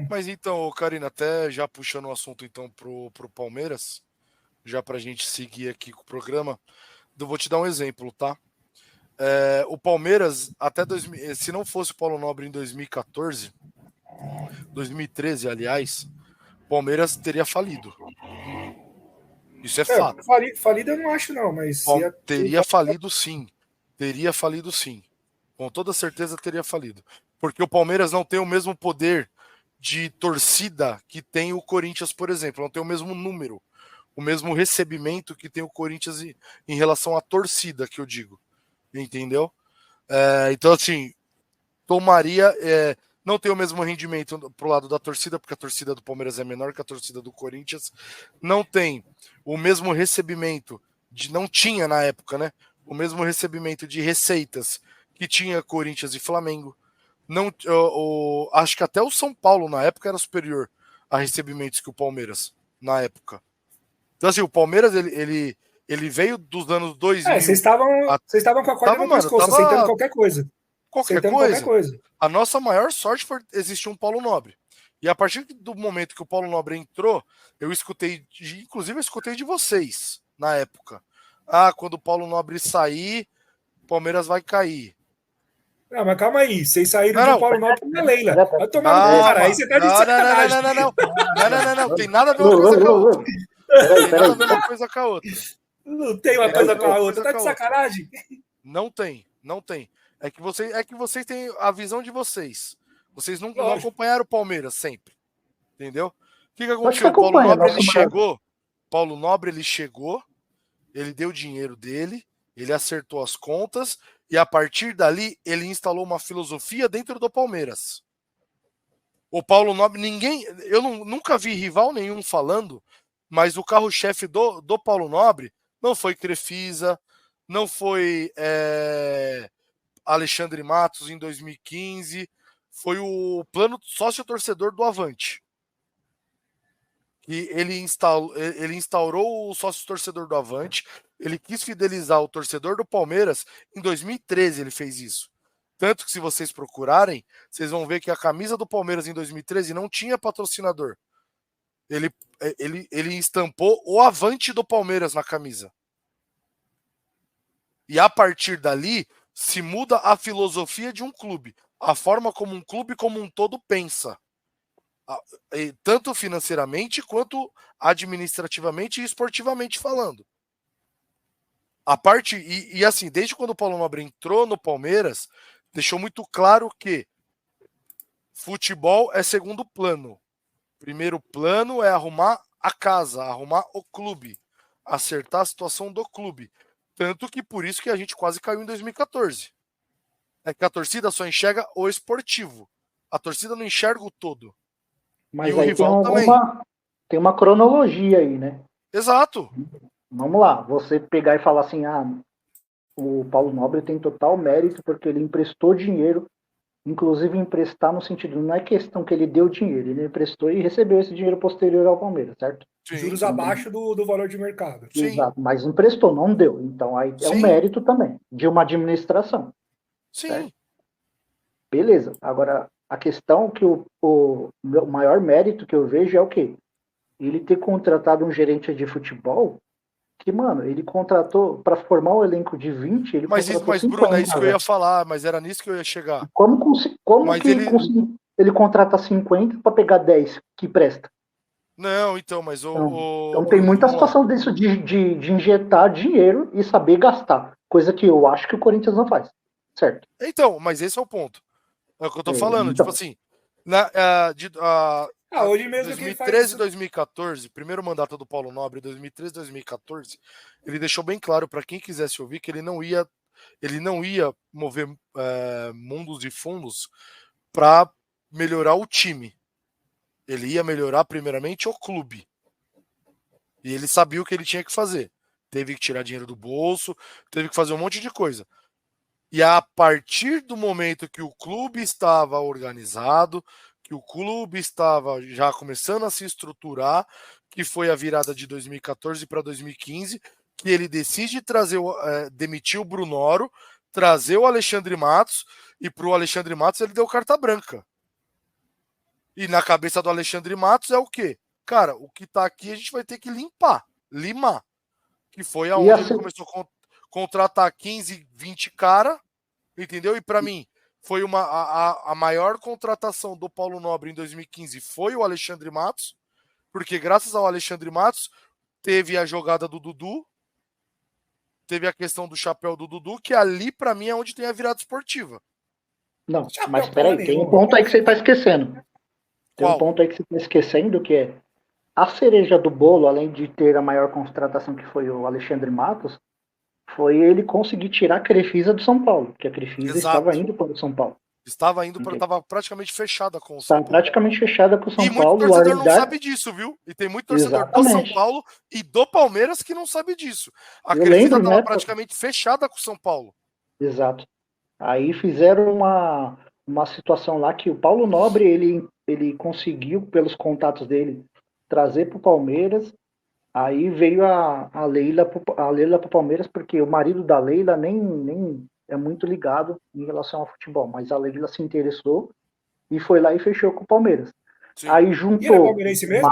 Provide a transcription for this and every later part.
Mas então, Karina, até já puxando o assunto então pro Palmeiras, já pra gente seguir aqui com o programa, eu vou te dar um exemplo, tá? O Palmeiras, até 2000, se não fosse o Paulo Nobre em 2014, 2013, aliás, o Palmeiras teria falido. Isso é fato. Falida eu não acho, não, mas ia Teria falido sim. Teria falido sim. Com toda certeza teria falido. Porque o Palmeiras não tem o mesmo poder de torcida que tem o Corinthians, por exemplo. Não tem o mesmo número, o mesmo recebimento que tem o Corinthians em relação à torcida, que eu digo. Entendeu? Então, assim, tomaria. Não tem o mesmo rendimento pro lado da torcida, porque a torcida do Palmeiras é menor que a torcida do Corinthians. Não tem o mesmo recebimento, não tinha na época, né? O mesmo recebimento de receitas que tinha Corinthians e Flamengo. Não, acho que até o São Paulo na época era superior a recebimentos que o Palmeiras na época. Então, assim, o Palmeiras ele veio dos anos Vocês 2000. estavam com a corda Tava, no mano, pescoço, aceitando tava qualquer coisa. qualquer Aceitando qualquer coisa. coisa. A nossa maior sorte foi existir um Paulo Nobre. E a partir do momento que o Paulo Nobre entrou, eu escutei, inclusive eu escutei de vocês na época. Ah, quando o Paulo Nobre sair, o Palmeiras vai cair. Não, mas calma aí. Vocês saíram Não, de um não. Paulo Nobre pra Leila. Vai tomar no cu, cara. Aí Calma. você tá de Não, não, não, não, sacanagem. não, não, não. Não, não, não, não. Tem nada a ver uma coisa com a outra. Tem nada a ver uma coisa com a outra. Não tem uma Tem nada coisa a ver com a uma outra. coisa Tá com a de outra. sacanagem? Não tem, não tem. É que vocês têm a visão de vocês. Vocês não Lógico. acompanharam o Palmeiras sempre. Entendeu? O que Acho que aconteceu? O Paulo acompanha, Nobre ele nosso maior. chegou. Paulo Nobre ele chegou, ele deu o dinheiro dele, ele acertou as contas e a partir dali ele instalou uma filosofia dentro do Palmeiras. O Paulo Nobre, eu nunca vi rival nenhum falando, mas o carro-chefe do Paulo Nobre não foi Crefisa, não foi Alexandre Matos em 2015, foi o plano sócio-torcedor do Avante. Que ele instaurou o sócio-torcedor do Avante, ele quis fidelizar o torcedor do Palmeiras, em 2013 ele fez isso. Tanto que se vocês procurarem, vocês vão ver que a camisa do Palmeiras em 2013 não tinha patrocinador. Ele estampou o Avante do Palmeiras na camisa. E a partir dali, se muda a filosofia de um clube, a forma como um clube como um todo pensa. Tanto financeiramente quanto administrativamente e esportivamente falando. A parte e assim, desde quando o Paulo Nobre entrou no Palmeiras, deixou muito claro que futebol é segundo plano. Primeiro plano é arrumar a casa, arrumar o clube, acertar a situação do clube. Tanto que por isso que a gente quase caiu em 2014. É que a torcida só enxerga o esportivo. A torcida não enxerga o todo. E Mas o aí rival também. tem uma cronologia aí, né? Exato. Vamos lá, você pegar e falar assim, o Paulo Nobre tem total mérito porque ele emprestou dinheiro, inclusive emprestar no sentido, não é questão que ele deu dinheiro, ele emprestou e recebeu esse dinheiro posterior ao Palmeiras, certo? Sim, Juros abaixo do valor de mercado. sim, Exato, mas emprestou, não deu. Então aí é um sim, mérito também de uma administração, certo? sim. Beleza. Agora, a questão que o maior mérito que eu vejo é o quê? Ele ter contratado um gerente de futebol que, mano, ele contratou para formar um elenco de 20, ele contratou Mas, Bruno, é 50, isso que eu velho. ia falar, mas era nisso que eu ia chegar. Como Mas que ele contrata 50 para pegar 10 que presta? Não, então, mas Então tem Bruno, muita vamos lá. situação disso de injetar dinheiro e saber gastar. Coisa que eu acho que o Corinthians não faz. Certo? Então, mas esse é o ponto. É o que eu tô falando. Tipo Então, assim, Hoje mesmo quem faz 2013 e isso. 2014, primeiro mandato do Paulo Nobre, 2013 e 2014, ele deixou bem claro para quem quisesse ouvir que ele não ia mover mundos e fundos para melhorar o time. Ele ia melhorar primeiramente o clube. E ele sabia o que ele tinha que fazer. Teve que tirar dinheiro do bolso, teve que fazer um monte de coisa. E a partir do momento que o clube estava organizado, que o clube estava já começando a se estruturar, que foi a virada de 2014 para 2015, que ele decide demitir o Brunoro, trazer o Alexandre Matos, e para o Alexandre Matos ele deu carta branca. E na cabeça do Alexandre Matos é o quê? Cara, o que tá aqui a gente vai ter que limar. Que foi aonde ele começou a contratar 15, 20 cara, entendeu? E para mim, foi a maior contratação do Paulo Nobre em 2015 foi o Alexandre Matos, porque graças ao Alexandre Matos teve a jogada do Dudu, teve a questão do chapéu do Dudu, que ali para mim é onde tem a virada esportiva. Não, mas peraí, tem um ponto aí que você tá esquecendo. Tem um ponto aí que você tá esquecendo, que é a cereja do bolo, além de ter a maior contratação que foi o Alexandre Matos, foi ele conseguir tirar a Crefisa do São Paulo, que a Crefisa estava indo para o São Paulo. Estava praticamente fechada com o São Paulo. Estava praticamente fechada com o São Paulo. E muito torcedor não sabe disso, viu? E tem muito torcedor do São Paulo e do Palmeiras que não sabe disso. A Crefisa estava praticamente fechada com o São Paulo. Exato. Aí fizeram uma situação lá que o Paulo Nobre, ele conseguiu, pelos contatos dele, trazer para o Palmeiras. Aí veio a Leila para o Palmeiras, porque o marido da Leila nem é muito ligado em relação ao futebol, mas a Leila se interessou e foi lá e fechou com o Palmeiras. Sim. Aí juntou. E ela é palmeirense mesmo?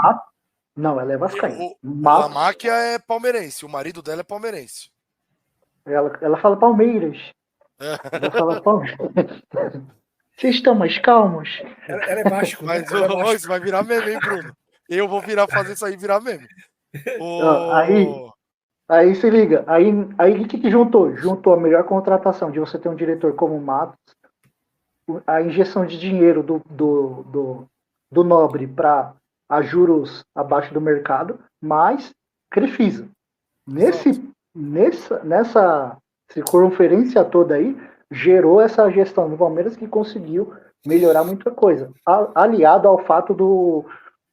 Não, ela é vascaína. A máquia é palmeirense, o marido dela é palmeirense. Ela fala Palmeiras. Ela fala Palmeiras. Vocês estão mais calmos? Ela é mágico. Mas isso vai virar meme, hein, Bruno? Eu vou fazer isso aí virar meme. Aí se liga, aí o que juntou? Juntou a melhor contratação de você ter um diretor como o Matos, a injeção de dinheiro do Nobre para a juros abaixo do mercado, mais Crefisa. Nessa circunferência toda aí, gerou essa gestão do Palmeiras que conseguiu melhorar muita coisa, aliado ao fato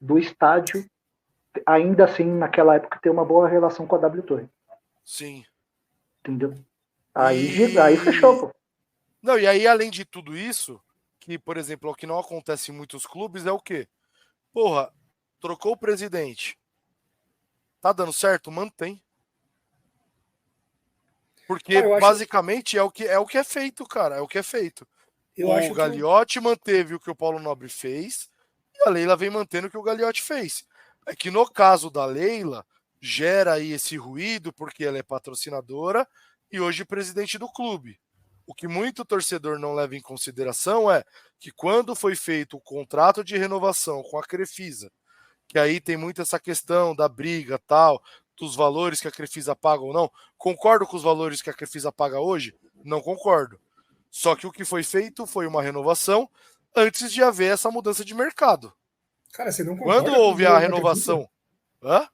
do estádio ainda assim, naquela época, ter uma boa relação com a W Torre. Sim. Entendeu? Aí fechou, pô. Não, e aí, além de tudo isso, que, por exemplo, o que não acontece em muitos clubes é o quê? Porra, trocou o presidente. Tá dando certo? Mantém. Porque, basicamente, é o que é feito, cara. É o que é feito. O Gagliotti manteve o que o Paulo Nobre fez e a Leila vem mantendo o que o Gagliotti fez. É que no caso da Leila, gera aí esse ruído porque ela é patrocinadora e hoje presidente do clube. O que muito torcedor não leva em consideração é que quando foi feito o contrato de renovação com a Crefisa, que aí tem muito essa questão da briga, tal, dos valores que a Crefisa paga ou não, concordo com os valores que a Crefisa paga hoje? Não concordo. Só que o que foi feito foi uma renovação antes de haver essa mudança de mercado. Cara, você não concorda? Quando houve a renovação... Hã?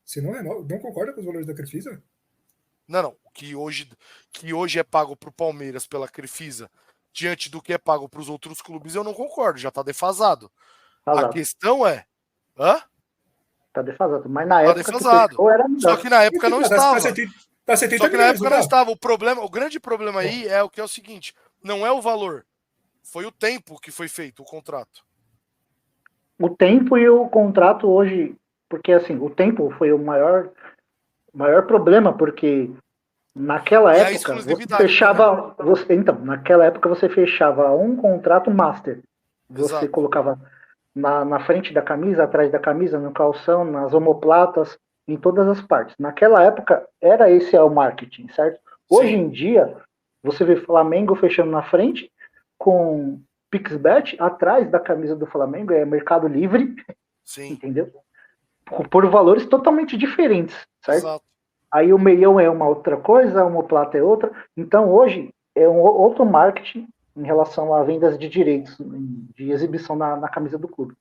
Você não concorda com os valores da Crefisa? Não. Que hoje é pago para o Palmeiras pela Crefisa diante do que é pago para os outros clubes, eu não concordo. Já está defasado. A questão é... Hã? Tá defasado. Mas na época defasado. Que fechou, era Só que na época não estava. Só que na época não estava. O grande problema aí é o seguinte, não é o valor, foi o tempo que foi feito o contrato. O tempo e o contrato hoje, porque assim, o tempo foi o maior problema, porque naquela época você fechava, naquela época você fechava um contrato master. Você colocava na frente da camisa, atrás da camisa, no calção, nas omoplatas, em todas as partes. Naquela época era esse o marketing, certo? Sim. Hoje em dia você vê Flamengo fechando na frente com Pixbet, atrás da camisa do Flamengo é Mercado Livre. Sim. Entendeu? Por valores totalmente diferentes, certo? Exato. Aí o meião é uma outra coisa, a omoplata é outra. Então hoje é um outro marketing em relação a vendas de direitos de exibição na camisa do clube.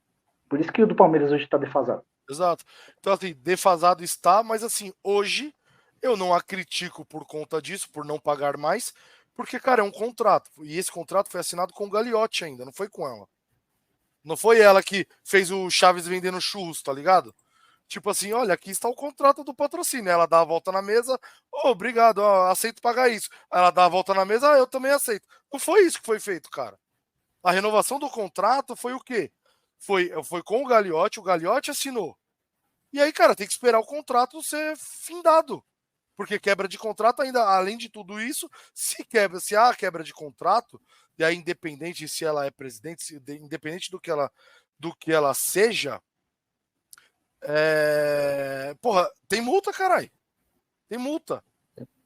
Por isso que o do Palmeiras hoje está defasado. Exato. Então assim, defasado está, mas assim, hoje eu não a critico por conta disso, por não pagar mais, porque, cara, é um contrato. E esse contrato foi assinado com o Gagliotti ainda, não foi com ela. Não foi ela que fez o Chaves vendendo churros, tá ligado? Tipo assim, olha, aqui está o contrato do patrocínio. Ela dá a volta na mesa, obrigado, aceito pagar isso. Ela dá a volta na mesa, eu também aceito. Não foi isso que foi feito, cara. A renovação do contrato foi o quê? Foi com o Gagliotti assinou. E aí, cara, tem que esperar o contrato ser findado. Porque quebra de contrato, ainda além de tudo isso, se há quebra de contrato, e aí independente se ela é presidente, independente do que ela do que ela seja, porra, tem multa, caralho. Tem multa.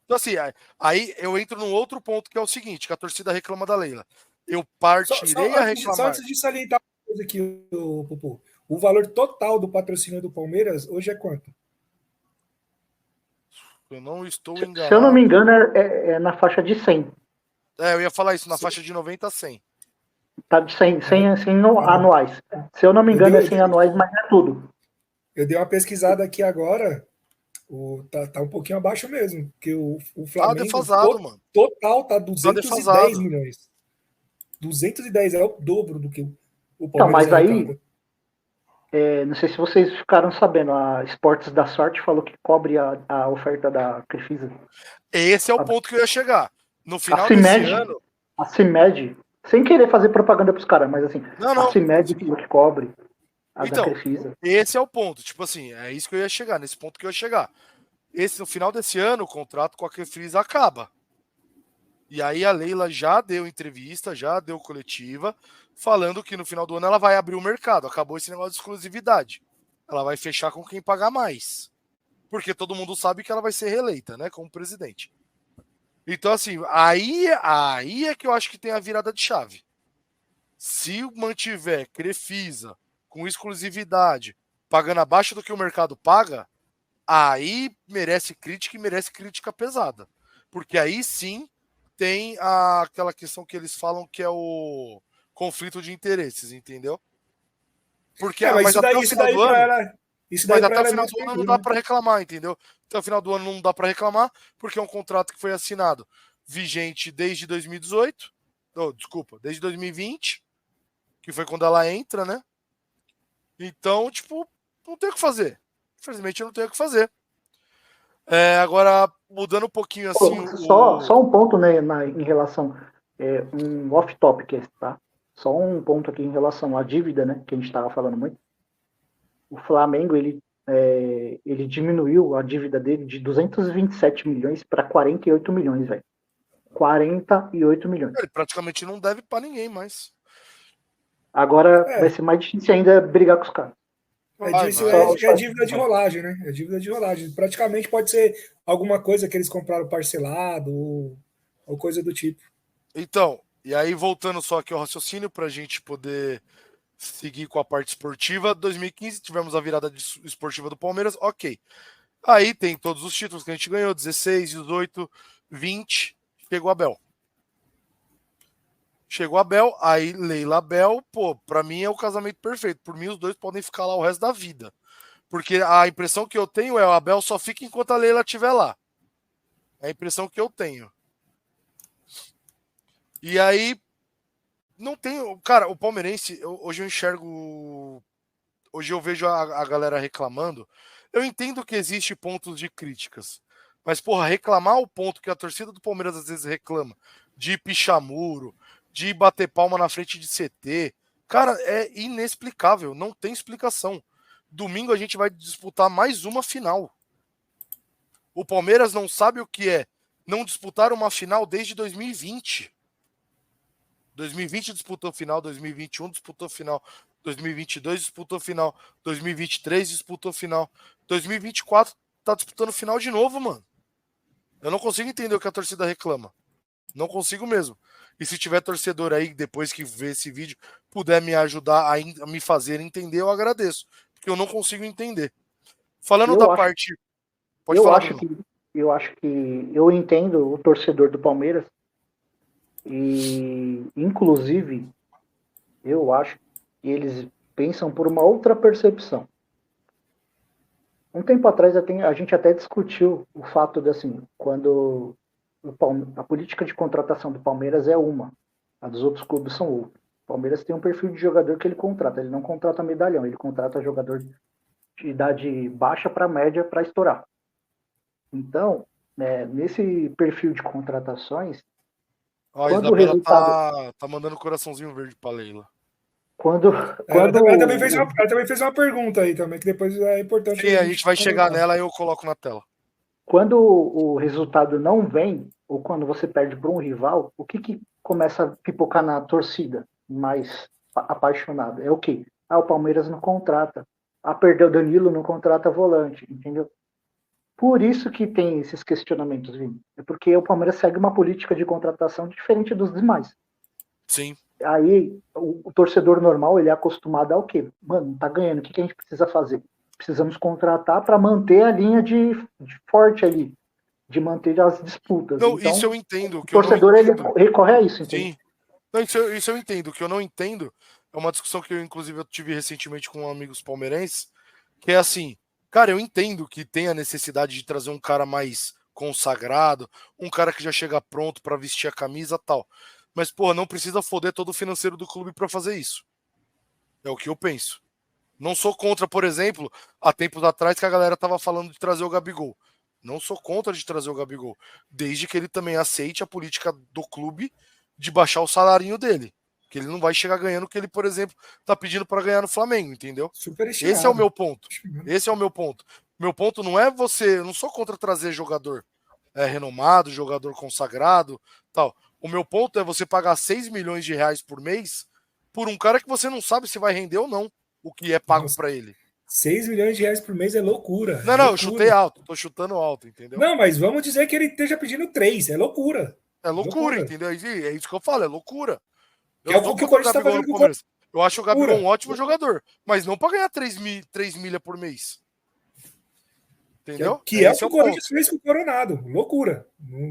Então, assim, aí eu entro num outro ponto que é o seguinte, que a torcida reclama da Leila. Eu partirei a reclamar. Só antes de salientar uma coisa aqui, Popô. O valor total do patrocínio do Palmeiras hoje é quanto? Eu não estou Se eu não enganado. me engano, é na faixa de 100. Eu ia falar isso, na faixa de 90 a 100. Tá de 100 anuais. Se eu não me engano, é 100 anuais, mas não é tudo. Eu dei uma pesquisada aqui agora, tá um pouquinho abaixo mesmo, porque o Flamengo defasado, mano. total tá 210 defasado. milhões. 210 é o dobro do que o Palmeiras Então, mas aí, arrecada. não sei se vocês ficaram sabendo, a Esportes da Sorte falou que cobre a oferta da Crefisa. Esse é o ponto que eu ia chegar. No final A desse CIMED, ano... a CIMED, sem querer fazer propaganda pros caras, mas assim, Não. a CIMED falou que cobre a Então, da Crefisa. esse é o ponto. Tipo assim, é isso que eu ia chegar, nesse ponto que eu ia chegar. No final desse ano, o contrato com a Crefisa acaba. E aí a Leila já deu entrevista, já deu coletiva, falando que no final do ano ela vai abrir o mercado. Acabou esse negócio de exclusividade. Ela vai fechar com quem pagar mais. Porque todo mundo sabe que ela vai ser reeleita, né, como presidente. Então, assim, aí é que eu acho que tem a virada de chave. Se mantiver Crefisa com exclusividade, pagando abaixo do que o mercado paga, aí merece crítica e merece crítica pesada. Porque aí sim tem aquela questão que eles falam que é o conflito de interesses, entendeu? Porque, Mas até o final do ano... Mas até o ela é final mais do ano não tranquilo, dá né? para reclamar, entendeu? Até o final do ano não dá para reclamar, porque é um contrato que foi assinado vigente desde 2018. Desculpa, desde 2020, que foi quando ela entra, né? Então, tipo, não tem o que fazer. Infelizmente, eu não tenho o que fazer. Agora, mudando um pouquinho assim. Só um ponto, né, em relação. Um off-topic, tá? Só um ponto aqui em relação à dívida, né, que a gente estava falando muito. O Flamengo, ele diminuiu a dívida dele de 227 milhões para 48 milhões, velho. 48 milhões. Ele praticamente não deve para ninguém mais. Agora vai ser mais difícil ainda brigar com os caras. É dívida de rolagem, né? É dívida de rolagem. Praticamente pode ser alguma coisa que eles compraram parcelado ou coisa do tipo. Então, e aí voltando só aqui ao raciocínio para a gente poder seguir com a parte esportiva. 2015 tivemos a virada esportiva do Palmeiras, ok. Aí tem todos os títulos que a gente ganhou, 16, 18, 20, chegou a Abel. Chegou a Abel, aí Leila Abel, pô, pra mim é o casamento perfeito. Por mim, os dois podem ficar lá o resto da vida. Porque a impressão que eu tenho é o Abel só fica enquanto a Leila estiver lá. É a impressão que eu tenho. E aí, não tem... Cara, o palmeirense, hoje eu enxergo... Hoje eu vejo a galera reclamando. Eu entendo que existe pontos de críticas. Mas, porra, reclamar o ponto que a torcida do Palmeiras às vezes reclama, de pichar muro, de bater palma na frente de CT, cara, é inexplicável, não tem explicação. Domingo a gente vai disputar mais uma final. O Palmeiras não sabe o que é não disputar uma final desde 2020. 2020 disputou final, 2021 disputou final, 2022 disputou final, 2023 disputou final, 2024 tá disputando final de novo, mano. Eu não consigo entender o que a torcida reclama. Não consigo mesmo. E se tiver torcedor aí, depois que ver esse vídeo, puder me ajudar a me fazer entender, eu agradeço. Porque eu não consigo entender. Falando da parte... Pode falar, Bruno. Eu acho que eu entendo o torcedor do Palmeiras e, inclusive, eu acho que eles pensam por uma outra percepção. Um tempo atrás a gente até discutiu o fato de, assim, quando a política de contratação do Palmeiras é uma, a dos outros clubes são outra. O Palmeiras tem um perfil de jogador que ele contrata, ele não contrata medalhão, ele contrata jogador de idade baixa para média para estourar. Então, nesse perfil de contratações, quando o resultado... tá mandando coraçãozinho verde para Leila. Ela também fez uma pergunta aí também, que depois é importante. Sim, a gente vai chegar nela e eu coloco na tela. Quando o resultado não vem, ou quando você perde para um rival, o que começa a pipocar na torcida mais apaixonada? É o quê? o Palmeiras não contrata. Perdeu o Danilo, não contrata volante, entendeu? Por isso que tem esses questionamentos, Vini. É porque o Palmeiras segue uma política de contratação diferente dos demais. Sim. Aí, o torcedor normal, ele é acostumado ao quê? Mano, tá ganhando, o que a gente precisa fazer? Precisamos contratar para manter a linha de forte ali, de manter as disputas. Não, então, isso eu entendo. o torcedor, ele recorre a isso, entende? Sim. Não, isso eu entendo. O que eu não entendo é uma discussão que inclusive, eu tive recentemente com amigos palmeirenses, que é assim, cara, eu entendo que tem a necessidade de trazer um cara mais consagrado, um cara que já chega pronto para vestir a camisa e tal. Mas, porra, não precisa foder todo o financeiro do clube para fazer isso. É o que eu penso. Não sou contra, por exemplo, há tempos atrás que a galera tava falando de trazer o Gabigol. Não sou contra de trazer o Gabigol, desde que ele também aceite a política do clube de baixar o salarinho dele. Que ele não vai chegar ganhando o que ele, por exemplo, tá pedindo para ganhar no Flamengo, entendeu? Esse é o meu ponto. Esse é o meu ponto. Meu ponto não é você, eu não sou contra trazer jogador renomado, jogador consagrado, tal. O meu ponto é você pagar 6 milhões de reais por mês por um cara que você não sabe se vai render ou não o que é pago para ele. 6 milhões de reais por mês é loucura. Não, eu chutei alto, tô chutando alto, entendeu? Não, mas vamos dizer que ele esteja pedindo 3, é loucura. É loucura, entendeu? É isso que eu falo, é loucura. Que é o que o Corinthians tá fazendo com o Palmeiras. Eu acho o Gabigol um ótimo jogador, mas não para ganhar 3 milha por mês. Entendeu? Que é o que o Corinthians fez com o Coronado. Loucura.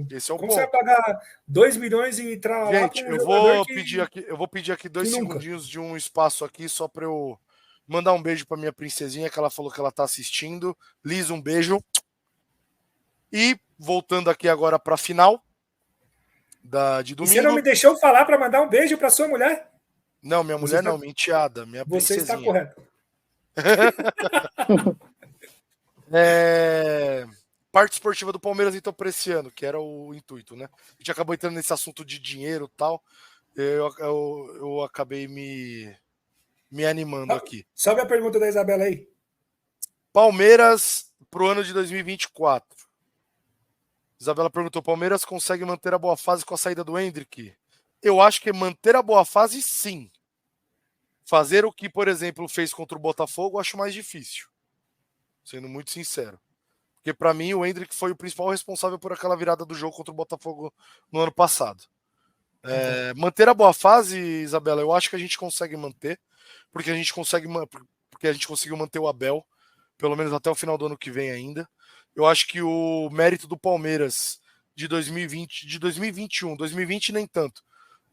Esse é o Como ponto. você vai pagar 2 milhões e entrar lá com um jogador eu vou pedir aqui 2 segundinhos de um espaço aqui só para eu mandar um beijo para minha princesinha, que ela falou que ela tá assistindo. Liz, um beijo. E voltando aqui agora para a final de domingo. E você não me deixou falar para mandar um beijo para sua mulher? Não, minha mulher não, minha enteada, minha você princesinha. Você está correto. Parte esportiva do Palmeiras, então, para esse ano, que era o intuito, né? A gente acabou entrando nesse assunto de dinheiro e tal. Eu acabei me animando aqui. Sobe a pergunta da Isabela aí. Palmeiras pro ano de 2024. Isabela perguntou: Palmeiras consegue manter a boa fase com a saída do Endrick? Eu acho que manter a boa fase, sim. Fazer o que, por exemplo, fez contra o Botafogo, eu acho mais difícil. Sendo muito sincero. Porque, para mim, o Endrick foi o principal responsável por aquela virada do jogo contra o Botafogo no ano passado. Manter a boa fase, Isabela, eu acho que a gente consegue manter. Porque a gente conseguiu manter o Abel, pelo menos até o final do ano que vem ainda. Eu acho que o mérito do Palmeiras de 2020, de 2021, 2020 nem tanto,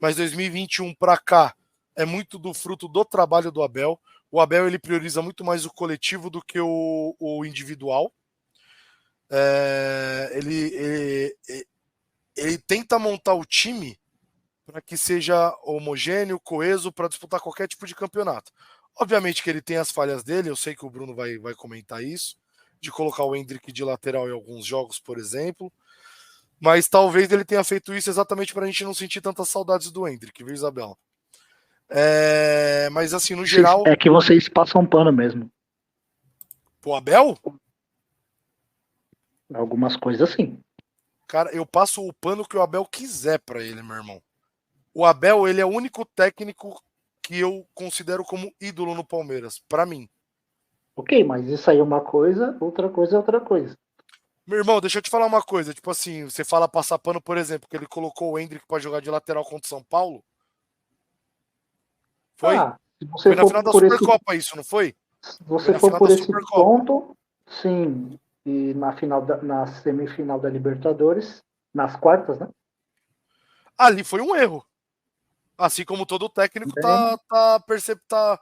mas 2021 para cá é muito do fruto do trabalho do Abel. O Abel, ele prioriza muito mais o coletivo do que o individual. Ele tenta montar o time para que seja homogêneo, coeso, para disputar qualquer tipo de campeonato. Obviamente que ele tem as falhas dele, eu sei que o Bruno vai comentar isso, de colocar o Endrick de lateral em alguns jogos, por exemplo, mas talvez ele tenha feito isso exatamente para a gente não sentir tantas saudades do Endrick, viu, Isabela? Mas assim, no geral... É que vocês passam pano mesmo. Pro Abel? Algumas coisas sim. Cara, eu passo o pano que o Abel quiser para ele, meu irmão. O Abel, ele é o único técnico que eu considero como ídolo no Palmeiras, para mim. Ok, mas isso aí é uma coisa, outra coisa é outra coisa. Meu irmão, deixa eu te falar uma coisa. Tipo assim, você fala passar pano, por exemplo, que ele colocou o Endrick para jogar de lateral contra o São Paulo. Foi? Se você foi na final da Supercopa isso, não foi? Se você for por esse ponto, sim. E na semifinal da Libertadores, nas quartas, né? Ali foi um erro. Assim como todo técnico tá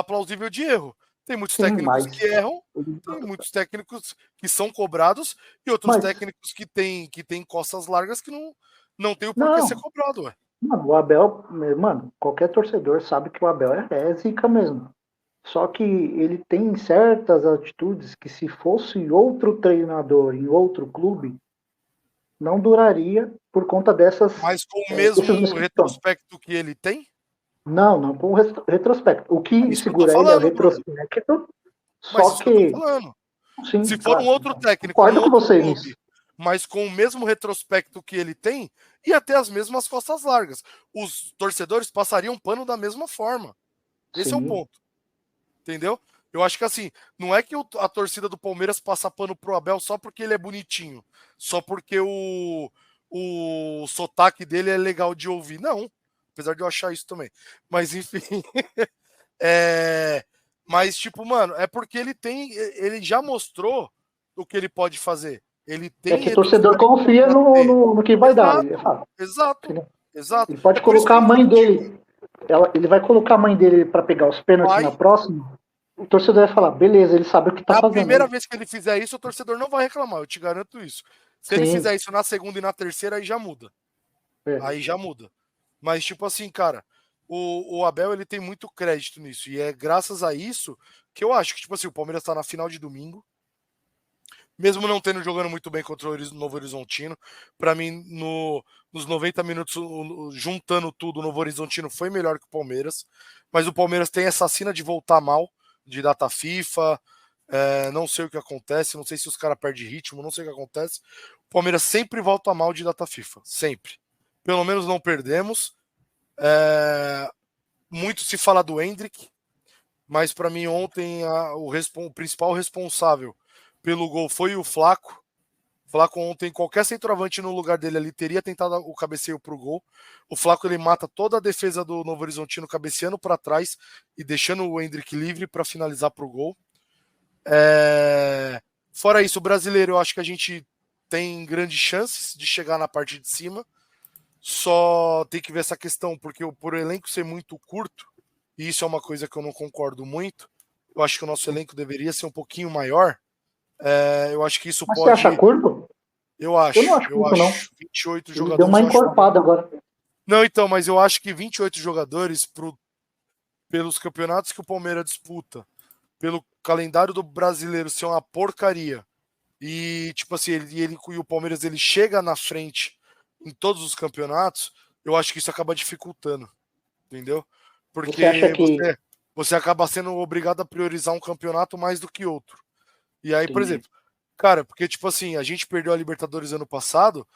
plausível de erro. Tem muitos técnicos que erram, tem muitos técnicos que são cobrados e outros técnicos que têm costas largas que não tem o porquê ser cobrado. Ué. Mano, o Abel, qualquer torcedor sabe que o Abel é zica mesmo. Só que ele tem certas atitudes que, se fosse outro treinador em outro clube, não duraria por conta dessas... Mas com o mesmo retrospecto que ele tem? Não com o retrospecto. O que segura ele é o retrospecto, só que... Sim, se for um outro técnico, concordo com você nisso. Mas com o mesmo retrospecto que ele tem, e até as mesmas costas largas. Os torcedores passariam pano da mesma forma. Esse é o ponto. entendeu? Eu acho que assim, não é que a torcida do Palmeiras passa pano pro Abel só porque ele é bonitinho, só porque o sotaque dele é legal de ouvir. Não, apesar de eu achar isso também. Mas enfim, mas tipo, mano, é porque ele já mostrou o que ele pode fazer. Ele É tem que o torcedor confia no que vai dar. Exato, exato. Ele pode É por isso colocar a que mãe dele. Ele vai colocar a mãe dele para pegar os pênaltis na próxima. O torcedor vai falar, beleza, ele sabe o que tá a fazendo. primeira vez que ele fizer isso, o torcedor não vai reclamar, eu te garanto isso. Se ele Sim. fizer isso na segunda e na terceira, aí já muda. Aí já muda. Mas, tipo assim, cara, o Abel ele tem muito crédito nisso. E é graças a isso que eu acho que, tipo assim, o Palmeiras tá na final de domingo. Mesmo não tendo jogando muito bem contra o Novo Horizontino, para mim, nos 90 minutos, juntando tudo, o Novo Horizontino foi melhor que o Palmeiras. Mas o Palmeiras tem essa sina de voltar mal, de data FIFA. Não sei o que acontece, não sei se os caras perdem ritmo, não sei o que acontece. O Palmeiras sempre volta mal de data FIFA, sempre. Pelo menos não perdemos. Muito se fala do Hendrick, mas para mim ontem o principal responsável pelo gol foi o Flaco. O Flaco ontem, qualquer centroavante no lugar dele ali teria tentado o cabeceio pro gol. O Flaco ele mata toda a defesa do Novo Horizontino cabeceando para trás e deixando o Hendrick livre para finalizar pro gol. Fora isso, o brasileiro eu acho que a gente tem grandes chances de chegar na parte de cima. Só tem que ver essa questão, porque por o elenco ser muito curto, e isso é uma coisa que eu não concordo muito, eu acho que o nosso elenco deveria ser um pouquinho maior. Eu acho que isso Mas pode... você acha curto? Eu acho. Eu não acho curto, não. 28 Ele jogadores. deu uma encorpada agora. Não, então, mas eu acho que 28 jogadores pelos campeonatos que o Palmeiras disputa, pelo calendário do brasileiro ser uma porcaria, e tipo assim, e o Palmeiras ele chega na frente em todos os campeonatos, eu acho que isso acaba dificultando, entendeu? Porque Você acha que... você acaba sendo obrigado a priorizar um campeonato mais do que outro. E aí, por Entendi. exemplo, cara, porque tipo assim, a gente perdeu a Libertadores ano passado,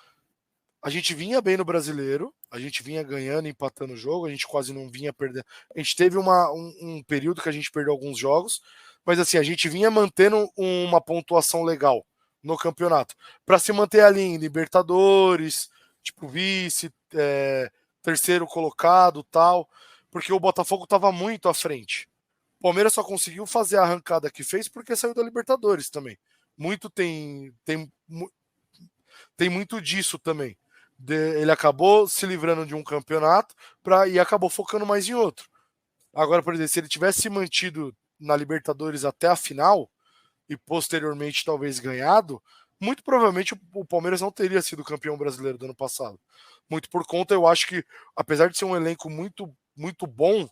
a gente vinha bem no Brasileiro, a gente vinha ganhando, empatando o jogo, a gente quase não vinha perdendo. A gente teve um período que a gente perdeu alguns jogos, mas assim, a gente vinha mantendo uma pontuação legal no campeonato. Para se manter ali em Libertadores, tipo vice, terceiro colocado tal, porque o Botafogo estava muito à frente. O Palmeiras só conseguiu fazer a arrancada que fez porque saiu da Libertadores também. Muito tem muito disso também. Ele acabou se livrando de um campeonato e acabou focando mais em outro. Agora, por exemplo, se ele tivesse mantido na Libertadores até a final e posteriormente talvez ganhado, muito provavelmente o Palmeiras não teria sido campeão brasileiro do ano passado. Muito por conta, eu acho que, apesar de ser um elenco muito, muito bom,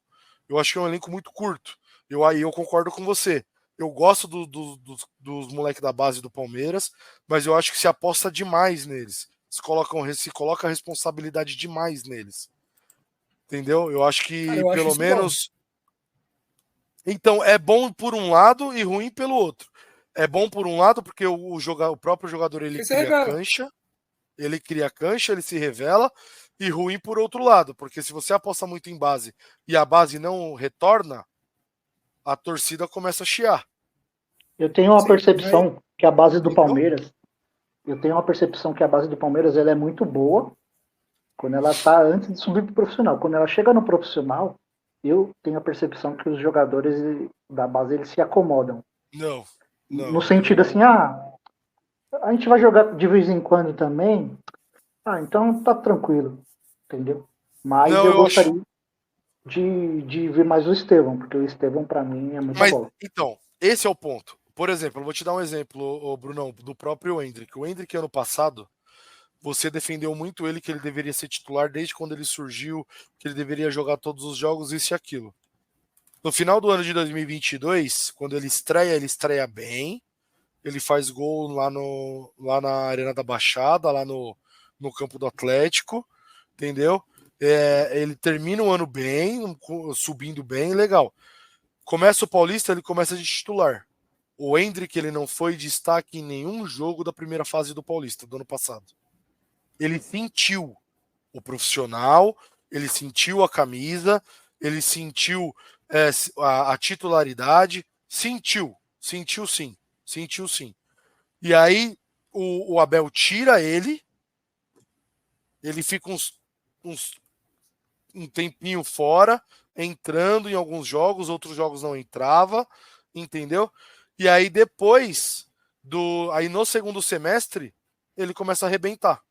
eu acho que é um elenco muito curto. Eu concordo com você. Eu gosto dos moleques da base do Palmeiras, mas eu acho que se aposta demais neles. Se coloca a responsabilidade demais neles. Entendeu? Eu acho que Cara, eu acho pelo isso menos. Então, é bom por um lado e ruim pelo outro. É bom por um lado porque o próprio jogador ele Você revela. cria cancha, ele se revela, e ruim por outro lado, porque se você aposta muito em base e a base não retorna, a torcida começa a chiar. Eu tenho uma Sim, percepção que a base do Então? Palmeiras, ela é muito boa quando ela está antes de subir para o profissional. Quando ela chega no profissional, eu tenho a percepção que os jogadores da base eles se acomodam. Não. No sentido assim, a gente vai jogar de vez em quando também, então tá tranquilo, entendeu? Mas Não, eu gostaria de ver mais o Estevão, porque o Estevão para mim é muita bola. Então, esse é o ponto. Por exemplo, eu vou te dar um exemplo, Brunão, do próprio Hendrick. O Hendrick, ano passado, você defendeu muito ele, que ele deveria ser titular desde quando ele surgiu, que ele deveria jogar todos os jogos, isso e aquilo. No final do ano de 2022, quando ele estreia bem, ele faz gol lá na Arena da Baixada, lá no campo do Atlético, entendeu? Ele termina o ano bem, subindo bem, legal. Começa o Paulista, ele começa de titular. O Hendrick, ele não foi destaque em nenhum jogo da primeira fase do Paulista, do ano passado. Ele sentiu o profissional, ele sentiu a camisa, ele sentiu a titularidade, sentiu sim. E aí o Abel tira ele fica um tempinho fora, entrando em alguns jogos, outros jogos não entrava, entendeu? E aí depois aí no segundo semestre ele começa a arrebentar.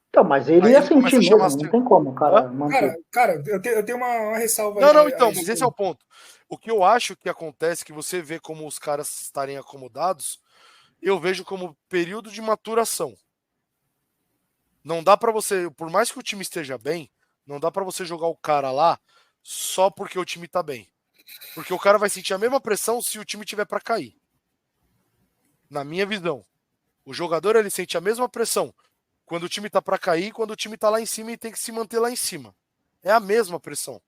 Então, mas ele ia sentir mesmo, não tem como o cara manter. Cara, eu tenho uma ressalva Não, então, mas esse é o ponto. O que eu acho que acontece, que você vê como os caras estarem acomodados, eu vejo como período de maturação. Não dá pra você, por mais que o time esteja bem, não dá pra você jogar o cara lá só porque o time tá bem. Porque o cara vai sentir a mesma pressão se o time tiver pra cair. Na minha visão. O jogador, ele sente a mesma pressão quando o time tá pra cair e quando o time tá lá em cima e tem que se manter lá em cima. É a mesma pressão.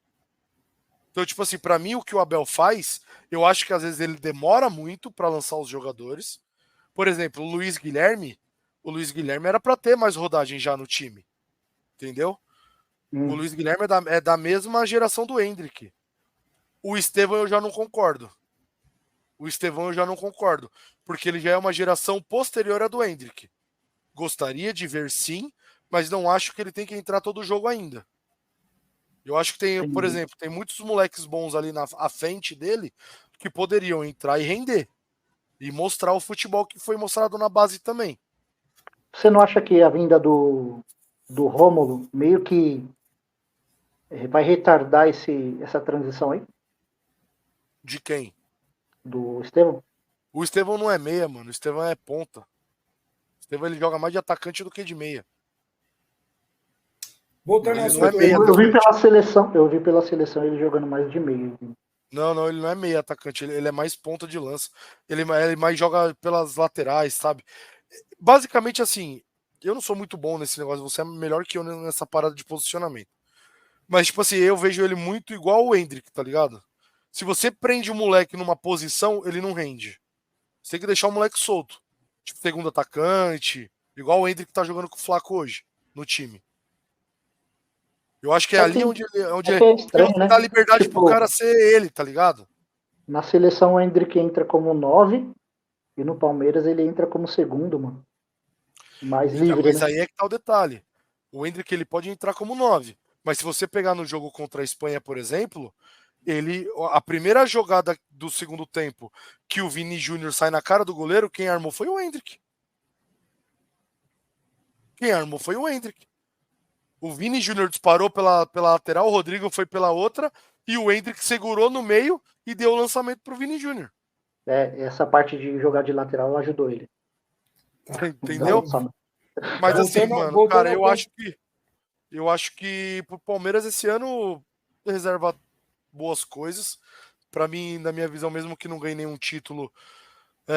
Então, tipo assim, pra mim o que o Abel faz, eu acho que às vezes ele demora muito pra lançar os jogadores. Por exemplo, o Luiz Guilherme era pra ter mais rodagem já no time. Entendeu? O Luiz Guilherme é da mesma geração do Endrick. O Estevão eu já não concordo. Porque ele já é uma geração posterior à do Endrick. Gostaria de ver sim, mas não acho que ele tem que entrar todo jogo ainda. Eu acho que tem, por exemplo, tem muitos moleques bons ali à frente dele que poderiam entrar e render. E mostrar o futebol que foi mostrado na base também. Você não acha que a vinda do Rômulo meio que vai retardar essa transição aí? De quem? Do Estevão? O Estevão não é meia, mano. O Estevão é ponta. O Estevão ele joga mais de atacante do que de meia. Voltando ao Não é assunto, meia eu vi pela seleção ele jogando mais de meia. Não, ele não é meia atacante, ele é mais ponta de lança. Ele mais joga pelas laterais, sabe? Basicamente assim, eu não sou muito bom nesse negócio, você é melhor que eu nessa parada de posicionamento. Mas, tipo assim, eu vejo ele muito igual o Endrick, tá ligado? Se você prende o moleque numa posição, ele não rende. Você tem que deixar o moleque solto. Tipo, segundo atacante, igual o Endrick tá jogando com o Flaco hoje, no time. Eu acho que é ali onde é estranho, você né? dá liberdade Tipo, pro cara ser ele, tá ligado? na seleção o Endrick entra como 9 e no Palmeiras ele entra como segundo, mano. Mais Então, livre, mas né? aí é que tá o detalhe. O Endrick ele pode entrar como 9, mas se você pegar no jogo contra a Espanha, por exemplo, a primeira jogada do segundo tempo que o Vini Júnior sai na cara do goleiro, quem armou foi o Endrick. O Vini Júnior disparou pela lateral, o Rodrigo foi pela outra e o Endrick segurou no meio e deu o lançamento pro Vini Júnior. Essa parte de jogar de lateral ajudou ele. Tá. Entendeu? Mas assim, mano, cara, eu acho que pro Palmeiras esse ano reserva boas coisas. Pra mim, na minha visão, mesmo que não ganhe nenhum título,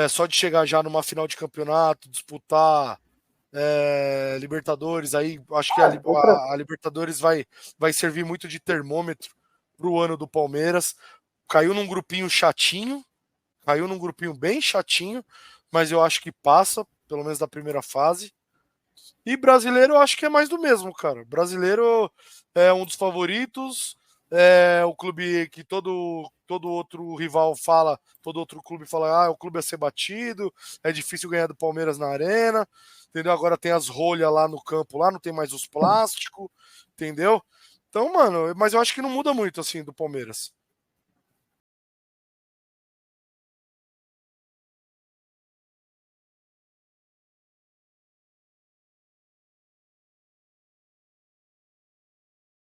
só de chegar já numa final de campeonato, disputar Libertadores, aí acho que a Libertadores vai servir muito de termômetro pro ano do Palmeiras. Caiu num grupinho bem chatinho, mas eu acho que passa, pelo menos da primeira fase. E brasileiro eu acho que é mais do mesmo, cara. Brasileiro é um dos favoritos, é o clube que todo outro rival fala, todo outro clube fala, é o clube a ser batido, é difícil ganhar do Palmeiras na arena, entendeu? Agora tem as rolhas lá no campo, lá não tem mais os plásticos, entendeu? Então, mano, mas eu acho que não muda muito, assim, do Palmeiras.